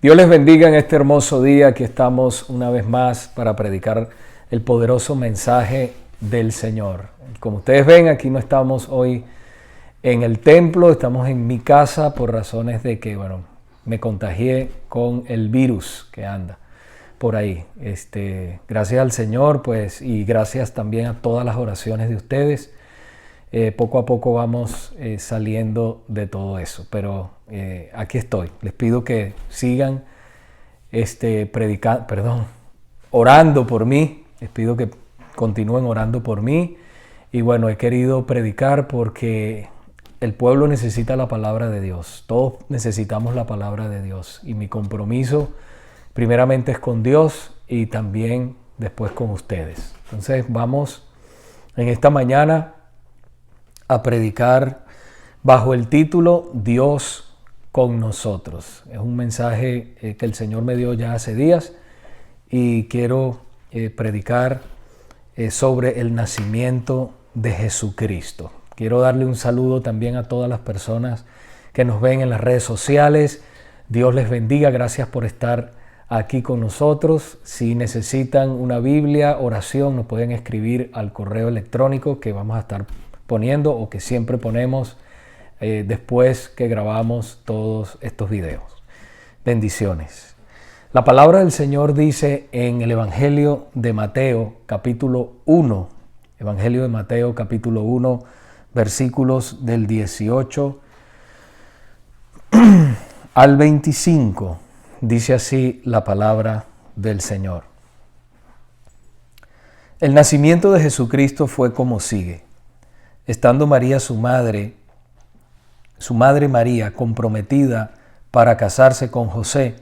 Dios les bendiga en este hermoso día. Aquí estamos una vez más para predicar el poderoso mensaje del Señor. Como ustedes ven, aquí no estamos hoy en el templo, estamos en mi casa por razones de que, me contagié con el virus que anda por ahí. Gracias al Señor, pues, y gracias también a todas las oraciones de ustedes. Poco a poco vamos saliendo de todo eso, pero aquí estoy. Les pido que sigan orando por mí. Les pido que continúen orando por mí. Y bueno, he querido predicar porque el pueblo necesita la palabra de Dios. Todos necesitamos la palabra de Dios. Y mi compromiso primeramente es con Dios y también después con ustedes. Entonces vamos en esta mañana a predicar bajo el título Dios con nosotros. Es un mensaje que el Señor me dio ya hace días y quiero predicar sobre el nacimiento de Jesucristo. Quiero darle un saludo también a todas las personas que nos ven en las redes sociales. Dios les bendiga, gracias por estar aquí con nosotros. Si necesitan una Biblia, oración, nos pueden escribir al correo electrónico que vamos a estar poniendo o que siempre ponemos después que grabamos todos estos videos. Bendiciones. La palabra del Señor dice en el Evangelio de Mateo, capítulo 1, Evangelio de Mateo, capítulo 1, versículos del 18 al 25, dice así la palabra del Señor. El nacimiento de Jesucristo fue como sigue. Estando María, su madre María, comprometida para casarse con José,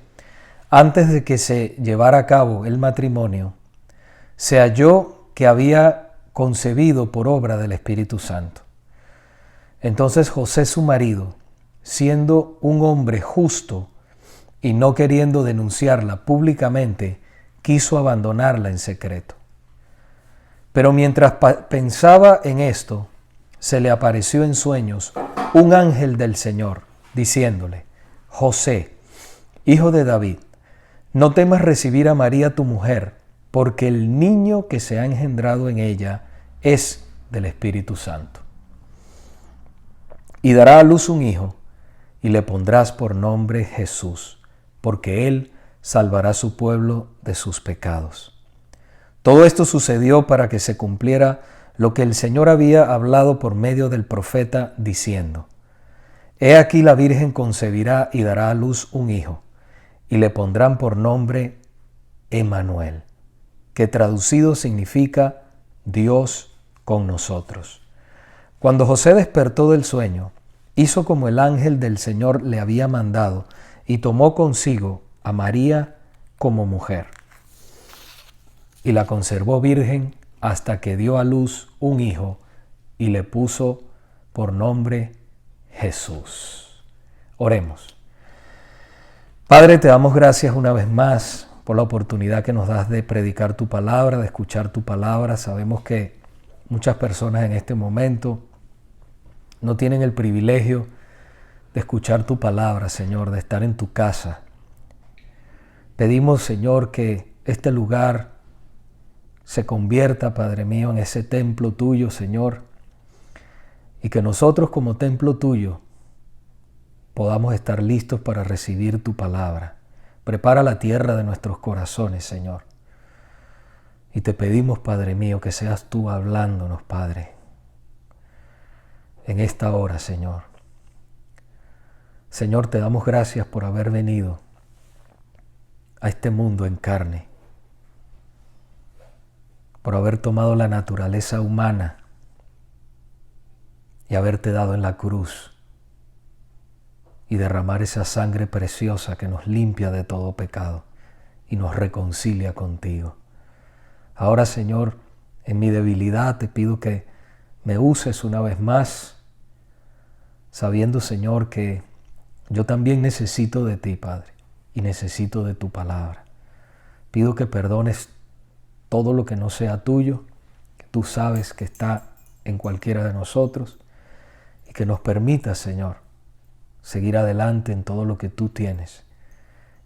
antes de que se llevara a cabo el matrimonio, se halló que había concebido por obra del Espíritu Santo. Entonces José, su marido, siendo un hombre justo y no queriendo denunciarla públicamente, quiso abandonarla en secreto. Pero mientras pensaba en esto, se le apareció en sueños un ángel del Señor, diciéndole: José, hijo de David, no temas recibir a María tu mujer, porque el niño que se ha engendrado en ella es del Espíritu Santo. Y dará a luz un hijo, y le pondrás por nombre Jesús, porque él salvará a su pueblo de sus pecados. Todo esto sucedió para que se cumpliera lo que el Señor había hablado por medio del profeta, diciendo: He aquí la Virgen concebirá y dará a luz un hijo, y le pondrán por nombre Emmanuel, que traducido significa Dios con nosotros. Cuando José despertó del sueño, hizo como el ángel del Señor le había mandado, y tomó consigo a María como mujer, y la conservó virgen hasta que dio a luz un hijo y le puso por nombre Jesús. Oremos. Padre, te damos gracias una vez más por la oportunidad que nos das de predicar tu palabra, de escuchar tu palabra. Sabemos que muchas personas en este momento no tienen el privilegio de escuchar tu palabra, Señor, de estar en tu casa. Pedimos, Señor, que este lugar se convierta, Padre mío, en ese templo tuyo, Señor, y que nosotros como templo tuyo podamos estar listos para recibir tu palabra. Prepara la tierra de nuestros corazones, Señor. Y te pedimos, Padre mío, que seas tú hablándonos, Padre, en esta hora, Señor. Señor, te damos gracias por haber venido a este mundo en carne, por haber tomado la naturaleza humana y haberte dado en la cruz y derramar esa sangre preciosa que nos limpia de todo pecado y nos reconcilia contigo. Ahora, Señor, en mi debilidad te pido que me uses una vez más, sabiendo, Señor, que yo también necesito de ti, Padre, y necesito de tu palabra. Pido que perdones todo lo que no sea tuyo, que tú sabes que está en cualquiera de nosotros, y que nos permitas, Señor, seguir adelante en todo lo que tú tienes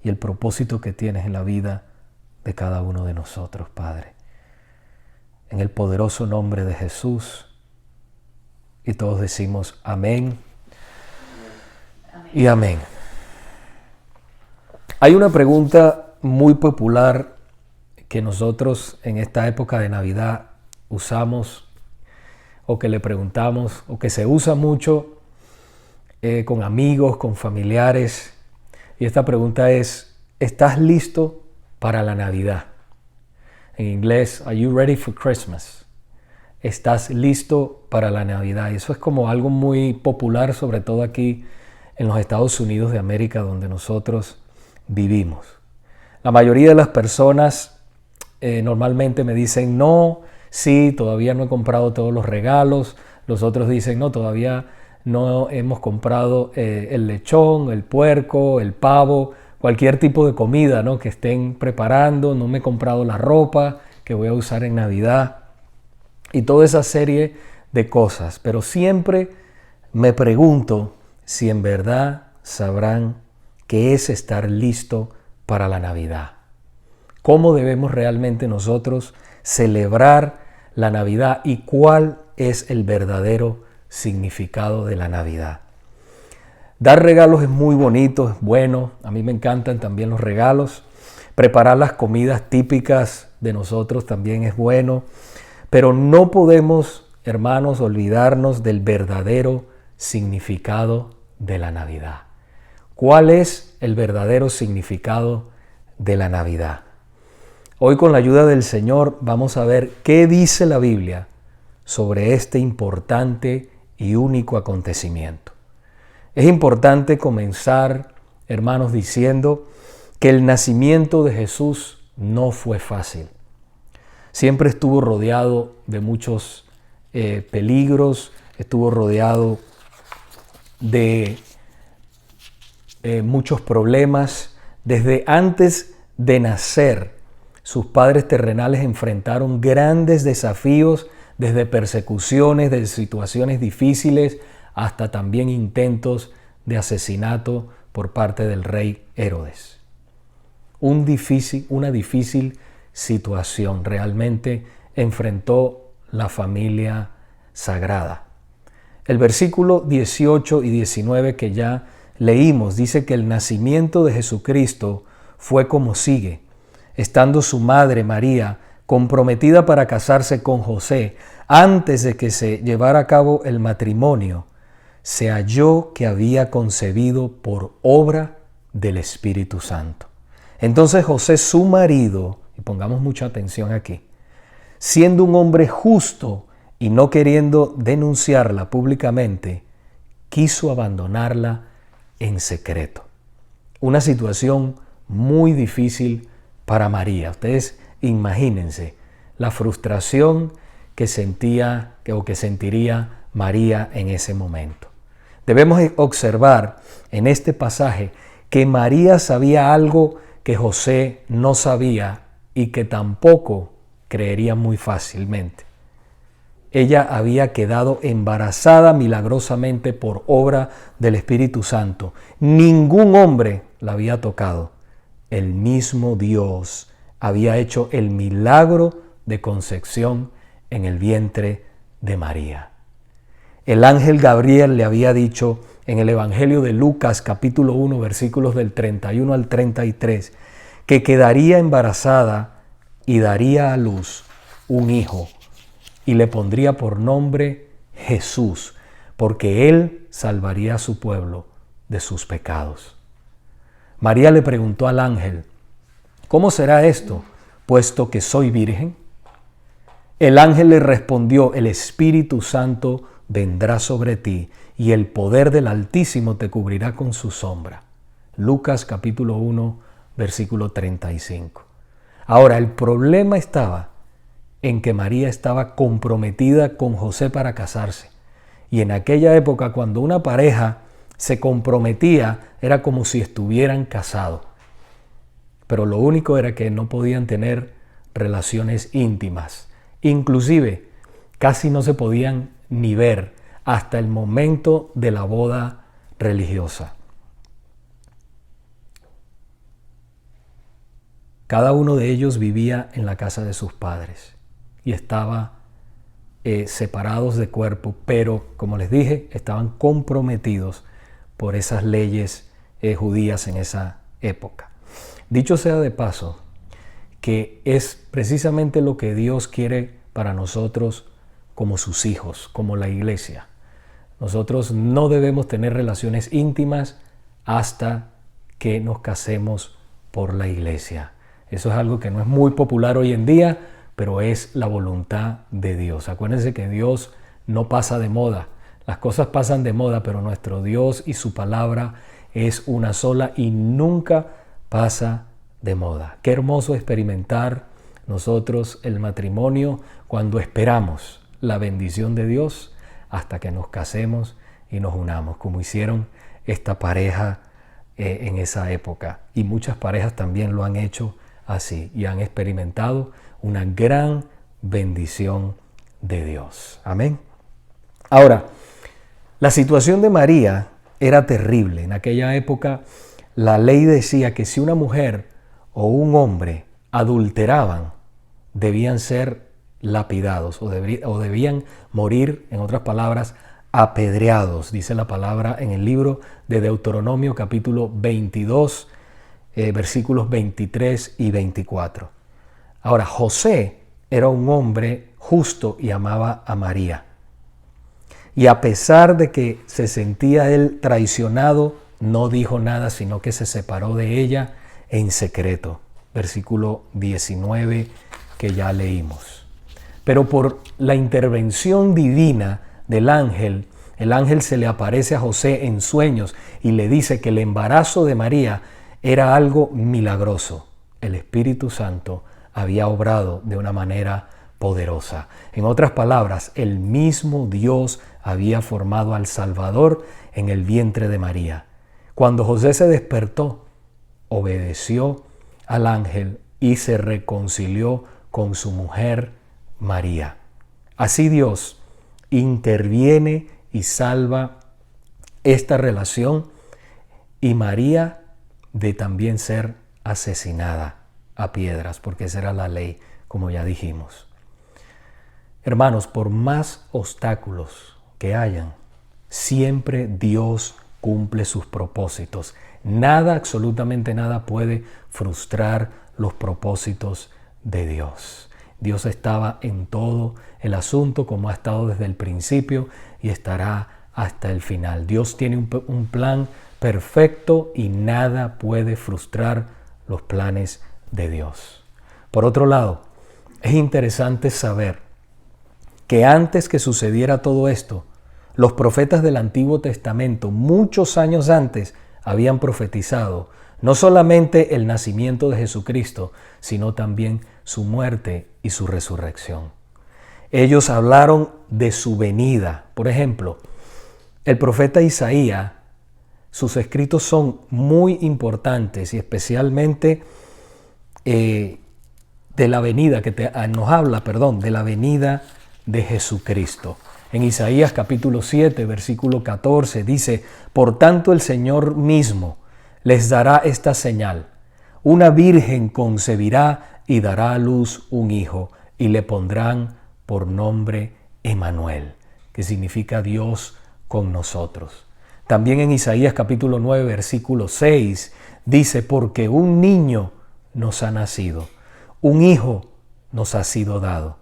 y el propósito que tienes en la vida de cada uno de nosotros, Padre. En el poderoso nombre de Jesús. Y todos decimos amén y amén. Hay una pregunta muy popular que nosotros en esta época de Navidad usamos, o que le preguntamos, o que se usa mucho con amigos, con familiares. Y esta pregunta es: ¿estás listo para la Navidad? En inglés, ¿Are you ready for Christmas? ¿Estás listo para la Navidad? Y eso es como algo muy popular, sobre todo aquí en los Estados Unidos de América, donde nosotros vivimos. La mayoría de las personas normalmente me dicen: no, sí, todavía no he comprado todos los regalos. Los otros dicen: no, todavía no hemos comprado el lechón, el puerco, el pavo, cualquier tipo de comida, ¿no?, que estén preparando. No me he comprado la ropa que voy a usar en Navidad. Y toda esa serie de cosas. Pero siempre me pregunto si en verdad sabrán qué es estar listo para la Navidad. ¿Cómo debemos realmente nosotros celebrar la Navidad y cuál es el verdadero significado de la Navidad? Dar regalos es muy bonito, es bueno. A mí me encantan también los regalos. Preparar las comidas típicas de nosotros también es bueno. Pero no podemos, hermanos, olvidarnos del verdadero significado de la Navidad. ¿Cuál es el verdadero significado de la Navidad? Hoy, con la ayuda del Señor, vamos a ver qué dice la Biblia sobre este importante y único acontecimiento. Es importante comenzar, hermanos, diciendo que el nacimiento de Jesús no fue fácil. Siempre estuvo rodeado de muchos peligros, estuvo rodeado de muchos problemas. Desde antes de nacer, sus padres terrenales enfrentaron grandes desafíos, desde persecuciones, desde situaciones difíciles, hasta también intentos de asesinato por parte del rey Herodes. Una difícil situación realmente enfrentó la familia sagrada. El versículo 18 y 19 que ya leímos dice que el nacimiento de Jesucristo fue como sigue. Estando su madre María comprometida para casarse con José, antes de que se llevara a cabo el matrimonio, se halló que había concebido por obra del Espíritu Santo. Entonces José, su marido, y pongamos mucha atención aquí, siendo un hombre justo y no queriendo denunciarla públicamente, quiso abandonarla en secreto. Una situación muy difícil para María. Ustedes imagínense la frustración que sentía o que sentiría María en ese momento. Debemos observar en este pasaje que María sabía algo que José no sabía y que tampoco creería muy fácilmente. Ella había quedado embarazada milagrosamente por obra del Espíritu Santo. Ningún hombre la había tocado. El mismo Dios había hecho el milagro de concepción en el vientre de María. El ángel Gabriel le había dicho en el Evangelio de Lucas, capítulo 1, versículos del 31 al 33, que quedaría embarazada y daría a luz un hijo, y le pondría por nombre Jesús, porque él salvaría a su pueblo de sus pecados. María le preguntó al ángel: ¿cómo será esto, puesto que soy virgen? El ángel le respondió: el Espíritu Santo vendrá sobre ti, y el poder del Altísimo te cubrirá con su sombra. Lucas capítulo 1, versículo 35. Ahora, el problema estaba en que María estaba comprometida con José para casarse. Y en aquella época, cuando una pareja se comprometía, era como si estuvieran casados. Pero lo único era que no podían tener relaciones íntimas. Inclusive, casi no se podían ni ver hasta el momento de la boda religiosa. Cada uno de ellos vivía en la casa de sus padres y estaba separados de cuerpo, pero como les dije, estaban comprometidos por esas leyes judías en esa época. Dicho sea de paso, que es precisamente lo que Dios quiere para nosotros como sus hijos, como la iglesia. Nosotros no debemos tener relaciones íntimas hasta que nos casemos por la iglesia. Eso es algo que no es muy popular hoy en día, pero es la voluntad de Dios. Acuérdense que Dios no pasa de moda. Las cosas pasan de moda, pero nuestro Dios y su palabra es una sola y nunca pasa de moda. Qué hermoso experimentar nosotros el matrimonio cuando esperamos la bendición de Dios hasta que nos casemos y nos unamos, como hicieron esta pareja en esa época. Y muchas parejas también lo han hecho así y han experimentado una gran bendición de Dios. Amén. Ahora, la situación de María era terrible. En aquella época la ley decía que si una mujer o un hombre adulteraban, debían ser lapidados o debían morir, en otras palabras, apedreados, dice la palabra en el libro de Deuteronomio capítulo 22, versículos 23 y 24. Ahora, José era un hombre justo y amaba a María. Y a pesar de que se sentía él traicionado, no dijo nada, sino que se separó de ella en secreto. Versículo 19 que ya leímos. Pero por la intervención divina del ángel, el ángel se le aparece a José en sueños y le dice que el embarazo de María era algo milagroso. El Espíritu Santo había obrado de una manera poderosa. En otras palabras, el mismo Dios había formado al Salvador en el vientre de María. Cuando José se despertó, obedeció al ángel y se reconcilió con su mujer María. Así Dios interviene y salva esta relación y María de también ser asesinada a piedras, porque esa era la ley, como ya dijimos. Hermanos, por más obstáculos que hayan, siempre Dios cumple sus propósitos. Nada, absolutamente nada puede frustrar los propósitos de Dios. Dios estaba en todo el asunto, como ha estado desde el principio y estará hasta el final. Dios tiene un plan perfecto y nada puede frustrar los planes de Dios. Por otro lado, es interesante saber que antes que sucediera todo esto, los profetas del Antiguo Testamento, muchos años antes, habían profetizado no solamente el nacimiento de Jesucristo, sino también su muerte y su resurrección. Ellos hablaron de su venida. Por ejemplo, el profeta Isaías, sus escritos son muy importantes y especialmente de la venida de la venida de Jesucristo. En Isaías capítulo 7, versículo 14 dice: por tanto el Señor mismo les dará esta señal: una virgen concebirá y dará a luz un hijo, y le pondrán por nombre Emmanuel, que significa Dios con nosotros. También en Isaías capítulo 9, versículo 6 dice: porque un niño nos ha nacido, un hijo nos ha sido dado,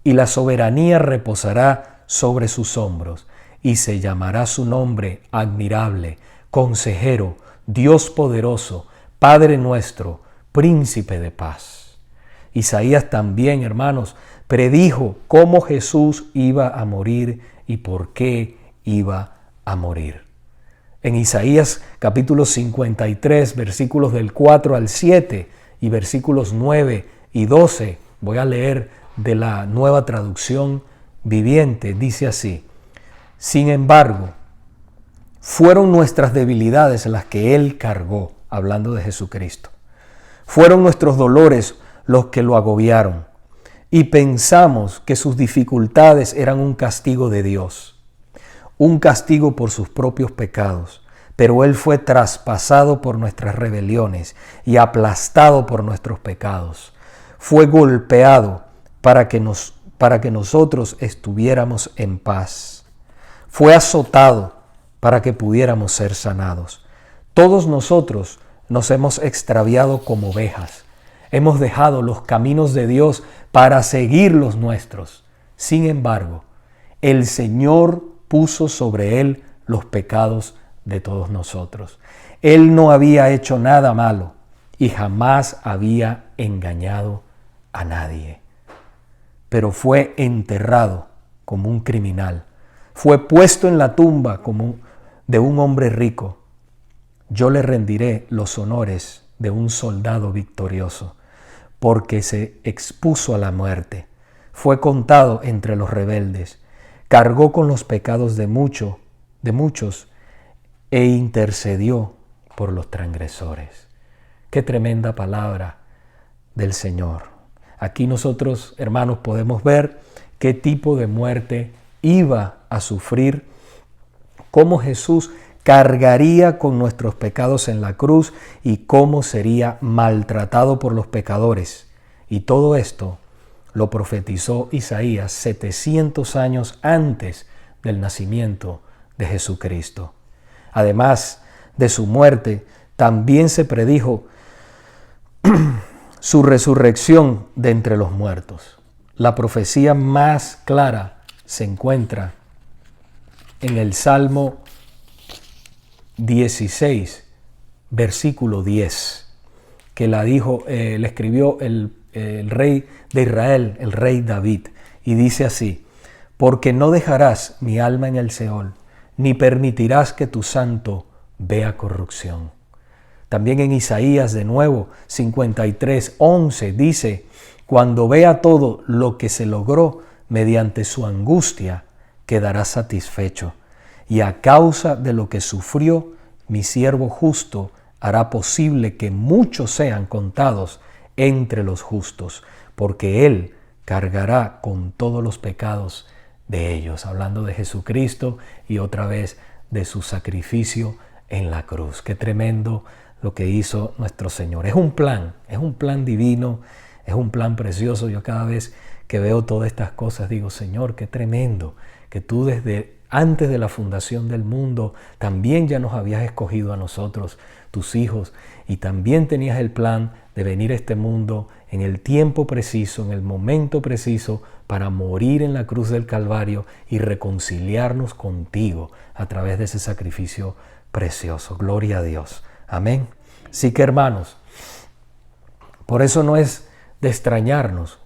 y la soberanía reposará sobre sus hombros, y se llamará su nombre Admirable, Consejero, Dios poderoso, Padre nuestro, Príncipe de paz. Isaías también, hermanos, predijo cómo Jesús iba a morir y por qué iba a morir. En Isaías capítulo 53, versículos del 4 al 7 y versículos 9 y 12, voy a leer de la Nueva Traducción Viviente, dice así: sin embargo, fueron nuestras debilidades las que Él cargó, hablando de Jesucristo. Fueron nuestros dolores los que lo agobiaron, y pensamos que sus dificultades eran un castigo de Dios, un castigo por sus propios pecados, pero Él fue traspasado por nuestras rebeliones y aplastado por nuestros pecados. Fue golpeado para que nosotros estuviéramos en paz. Fue azotado para que pudiéramos ser sanados. Todos nosotros nos hemos extraviado como ovejas. Hemos dejado los caminos de Dios para seguir los nuestros. Sin embargo, el Señor puso sobre Él los pecados de todos nosotros. Él no había hecho nada malo y jamás había engañado a nadie. Pero fue enterrado como un criminal. Fue puesto en la tumba como de un hombre rico. Yo le rendiré los honores de un soldado victorioso, porque se expuso a la muerte. Fue contado entre los rebeldes. Cargó con los pecados de muchos e intercedió por los transgresores. Qué tremenda palabra del Señor. Aquí nosotros, hermanos, podemos ver qué tipo de muerte iba a sufrir, cómo Jesús cargaría con nuestros pecados en la cruz y cómo sería maltratado por los pecadores. Y todo esto lo profetizó Isaías 700 años antes del nacimiento de Jesucristo. Además de su muerte, también se predijo su resurrección de entre los muertos. La profecía más clara se encuentra en el Salmo 16, versículo 10, que le escribió el rey de Israel, el rey David, y dice así: porque no dejarás mi alma en el Seol, ni permitirás que tu santo vea corrupción. También en Isaías, de nuevo, 53, 11, dice: cuando vea todo lo que se logró mediante su angustia, quedará satisfecho. Y a causa de lo que sufrió, mi siervo justo hará posible que muchos sean contados entre los justos, porque Él cargará con todos los pecados de ellos. Hablando de Jesucristo y otra vez de su sacrificio en la cruz. Qué tremendo lo que hizo nuestro Señor. Es un plan divino, es un plan precioso. Yo cada vez que veo todas estas cosas digo: Señor, qué tremendo que tú desde antes de la fundación del mundo también ya nos habías escogido a nosotros, tus hijos, y también tenías el plan de venir a este mundo en el tiempo preciso, en el momento preciso, para morir en la cruz del Calvario y reconciliarnos contigo a través de ese sacrificio precioso. Gloria a Dios. Amén. Así que, hermanos, por eso no es de extrañarnos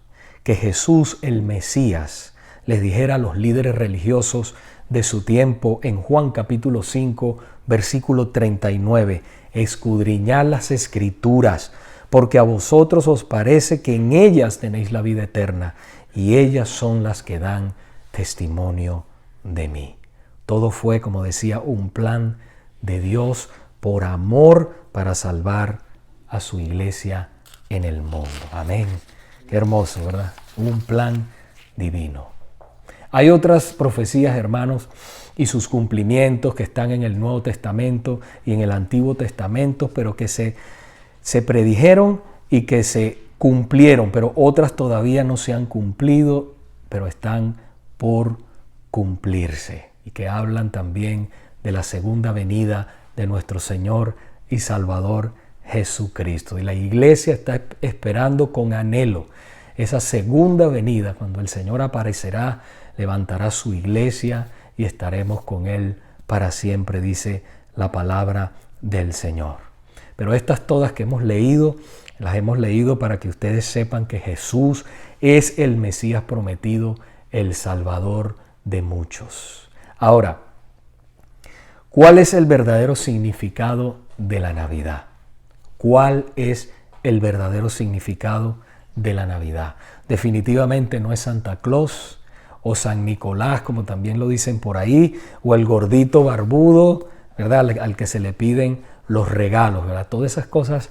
que Jesús, el Mesías, les dijera a los líderes religiosos de su tiempo en Juan capítulo 5, versículo 39, escudriñad las Escrituras, porque a vosotros os parece que en ellas tenéis la vida eterna, y ellas son las que dan testimonio de mí. Todo fue, como decía, un plan de Dios por amor para salvar a su iglesia en el mundo. Amén. Qué hermoso, ¿verdad? Un plan divino. Hay otras profecías, hermanos, y sus cumplimientos que están en el Nuevo Testamento y en el Antiguo Testamento, pero que se predijeron y que se cumplieron, pero otras todavía no se han cumplido, pero están por cumplirse, y que hablan también de la segunda venida de nuestro Señor y Salvador Jesucristo. Y la iglesia está esperando con anhelo esa segunda venida, cuando el Señor aparecerá, levantará su iglesia y estaremos con Él para siempre, dice la palabra del Señor. Pero estas todas que hemos leído, las hemos leído para que ustedes sepan que Jesús es el Mesías prometido, el Salvador de muchos. Ahora, ¿cuál es el verdadero significado de la Navidad? ¿Cuál es el verdadero significado de la Navidad? Definitivamente no es Santa Claus o San Nicolás, como también lo dicen por ahí, o el gordito barbudo, ¿verdad?, al que se le piden los regalos, ¿verdad? Todas esas cosas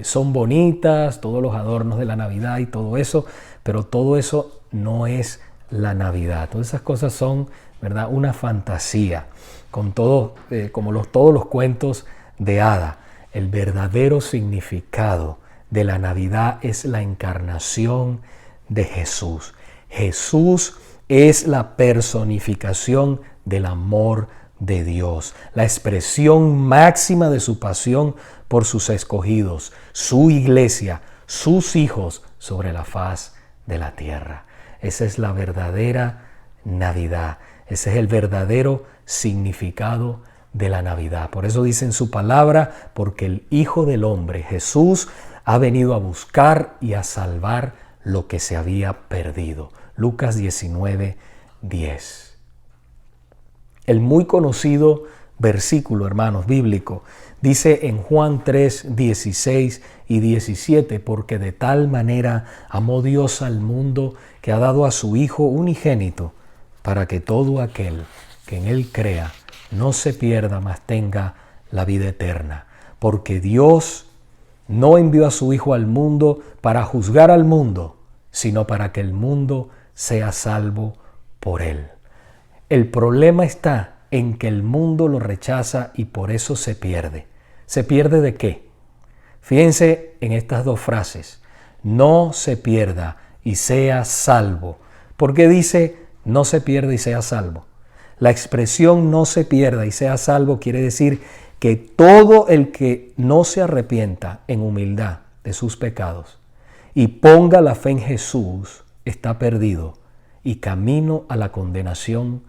son bonitas, todos los adornos de la Navidad y todo eso, pero todo eso no es la Navidad. Todas esas cosas son, ¿verdad?, una fantasía. como todos los cuentos de hada. El verdadero significado de la Navidad es la encarnación de Jesús. Jesús es la personificación del amor de Dios, la expresión máxima de su pasión por sus escogidos, su iglesia, sus hijos sobre la faz de la tierra. Esa es la verdadera Navidad. Ese es el verdadero significado de la Navidad. Por eso dice en su palabra, porque el Hijo del Hombre, Jesús, ha venido a buscar y a salvar lo que se había perdido. Lucas 19:10. El muy conocido versículo, hermanos, bíblico, dice en Juan 3:16 y 17, porque de tal manera amó Dios al mundo que ha dado a su Hijo unigénito, para que todo aquel que en Él crea no se pierda, mas tenga la vida eterna. Porque Dios no envió a su Hijo al mundo para juzgar al mundo, sino para que el mundo sea salvo por Él. El problema está en que el mundo lo rechaza y por eso se pierde. ¿Se pierde de qué? Fíjense en estas dos frases. No se pierda y sea salvo. ¿Por qué dice no se pierda y sea salvo? La expresión no se pierda y sea salvo quiere decir que todo el que no se arrepienta en humildad de sus pecados y ponga la fe en Jesús está perdido y camino a la condenación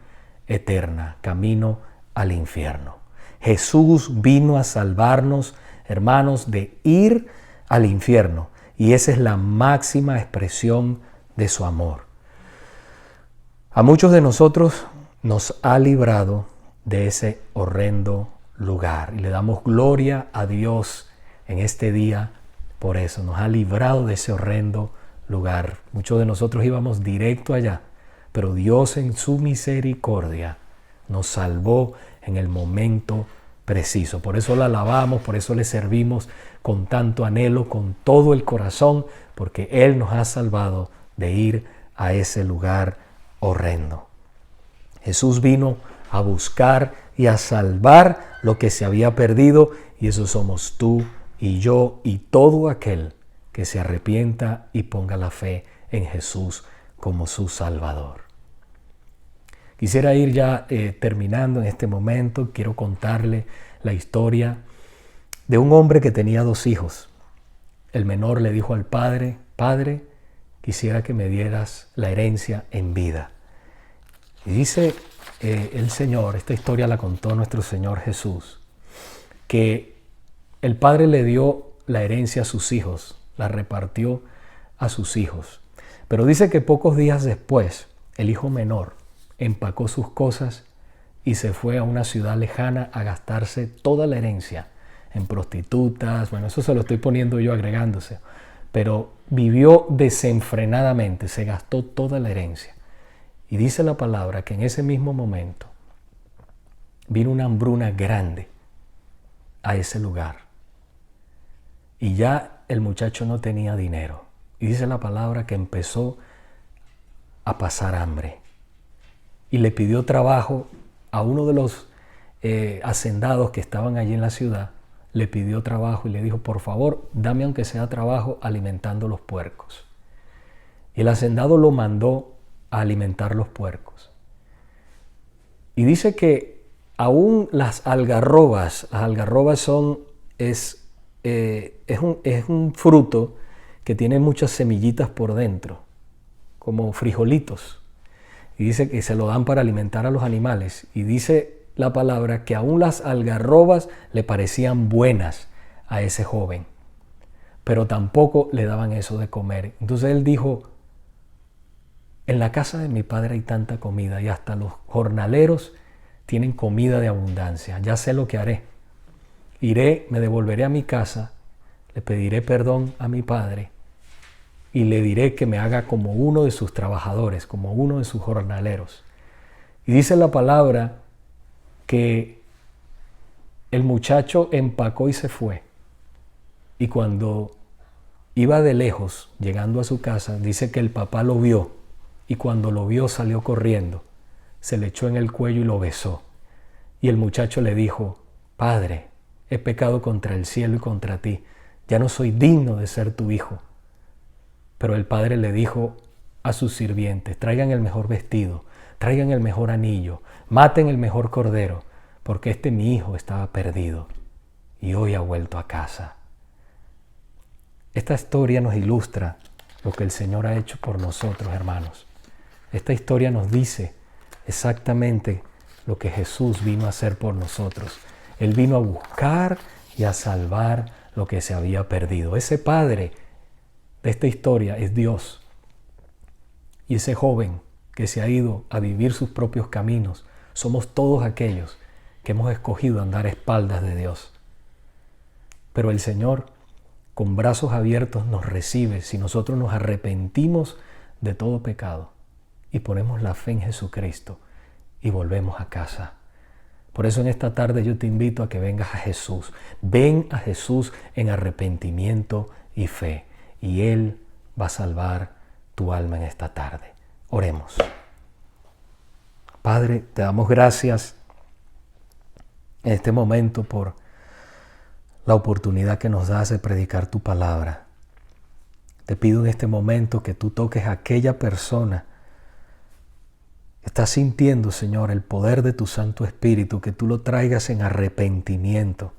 eterna, camino al infierno. Jesús vino a salvarnos, hermanos, de ir al infierno, y esa es la máxima expresión de su amor. A muchos de nosotros nos ha librado de ese horrendo lugar y le damos gloria a Dios en este día por eso. Nos ha librado de ese horrendo lugar. Muchos de nosotros íbamos directo allá, pero Dios en su misericordia nos salvó en el momento preciso. Por eso la alabamos, por eso le servimos con tanto anhelo, con todo el corazón, porque Él nos ha salvado de ir a ese lugar horrendo. Jesús vino a buscar y a salvar lo que se había perdido, y eso somos tú y yo y todo aquel que se arrepienta y ponga la fe en Jesús como su Salvador. Quisiera ir ya terminando en este momento. Quiero contarle la historia de un hombre que tenía 2 hijos. El menor le dijo al padre: Padre, quisiera que me dieras la herencia en vida. Y dice el Señor, esta historia la contó nuestro Señor Jesús, que el padre le dio la herencia a sus hijos, la repartió a sus hijos. Pero dice que pocos días después, el hijo menor empacó sus cosas y se fue a una ciudad lejana a gastarse toda la herencia en prostitutas. Bueno, eso se lo estoy poniendo yo agregándose. Pero vivió desenfrenadamente, se gastó toda la herencia. Y dice la palabra que en ese mismo momento vino una hambruna grande a ese lugar. Y ya el muchacho no tenía dinero. Y dice la palabra que empezó a pasar hambre. Y le pidió trabajo a uno de los hacendados que estaban allí en la ciudad. Le pidió trabajo y le dijo: por favor, dame aunque sea trabajo alimentando los puercos. Y el hacendado lo mandó a alimentar los puercos. Y dice que aún las algarrobas es un fruto que tiene muchas semillitas por dentro, como frijolitos. Y dice que se lo dan para alimentar a los animales. Y dice la palabra que aún las algarrobas le parecían buenas a ese joven, pero tampoco le daban eso de comer. Entonces él dijo: en la casa de mi padre hay tanta comida y hasta los jornaleros tienen comida de abundancia. Ya sé lo que haré. Iré, me devolveré a mi casa, le pediré perdón a mi padre y le diré que me haga como uno de sus trabajadores, como uno de sus jornaleros. Y dice la palabra que el muchacho empacó y se fue. Y cuando iba de lejos, llegando a su casa, dice que el papá lo vio. Y cuando lo vio salió corriendo, se le echó en el cuello y lo besó. Y el muchacho le dijo, Padre, he pecado contra el cielo y contra ti, ya no soy digno de ser tu hijo. Pero el padre le dijo a sus sirvientes, traigan el mejor vestido, traigan el mejor anillo, maten el mejor cordero, porque mi hijo estaba perdido y hoy ha vuelto a casa. Esta historia nos ilustra lo que el Señor ha hecho por nosotros, hermanos. Esta historia nos dice exactamente lo que Jesús vino a hacer por nosotros. Él vino a buscar y a salvar lo que se había perdido. Ese padre de esta historia es Dios. Y ese joven que se ha ido a vivir sus propios caminos, somos todos aquellos que hemos escogido andar a espaldas de Dios. Pero el Señor, con brazos abiertos, nos recibe si nosotros nos arrepentimos de todo pecado y ponemos la fe en Jesucristo y volvemos a casa. Por eso en esta tarde yo te invito a que vengas a Jesús. Ven a Jesús en arrepentimiento y fe, y Él va a salvar tu alma en esta tarde. Oremos. Padre, te damos gracias en este momento por la oportunidad que nos das de predicar tu palabra. Te pido en este momento que tú toques a aquella persona que está sintiendo, Señor, el poder de tu Santo Espíritu, que tú lo traigas en arrepentimiento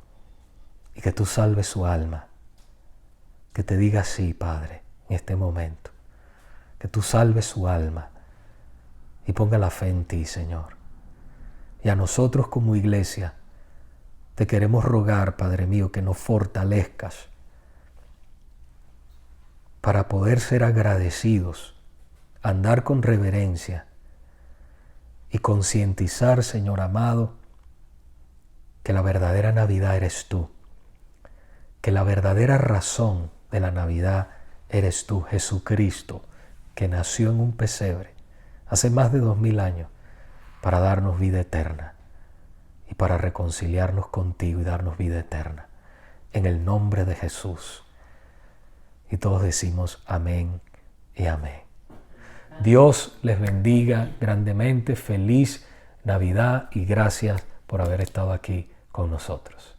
y que tú salves su alma. Que te diga sí, Padre, en este momento. Que tú salves su alma y ponga la fe en ti, Señor. Y a nosotros como iglesia te queremos rogar, Padre mío, que nos fortalezcas para poder ser agradecidos, andar con reverencia y concientizar, Señor amado, que la verdadera Navidad eres tú, que la verdadera razón de la Navidad eres tú, Jesucristo, que nació en un pesebre hace más de 2000 años para darnos vida eterna y para reconciliarnos contigo y darnos vida eterna. En el nombre de Jesús. Y todos decimos amén y amén. Dios les bendiga grandemente. Feliz Navidad y gracias por haber estado aquí con nosotros.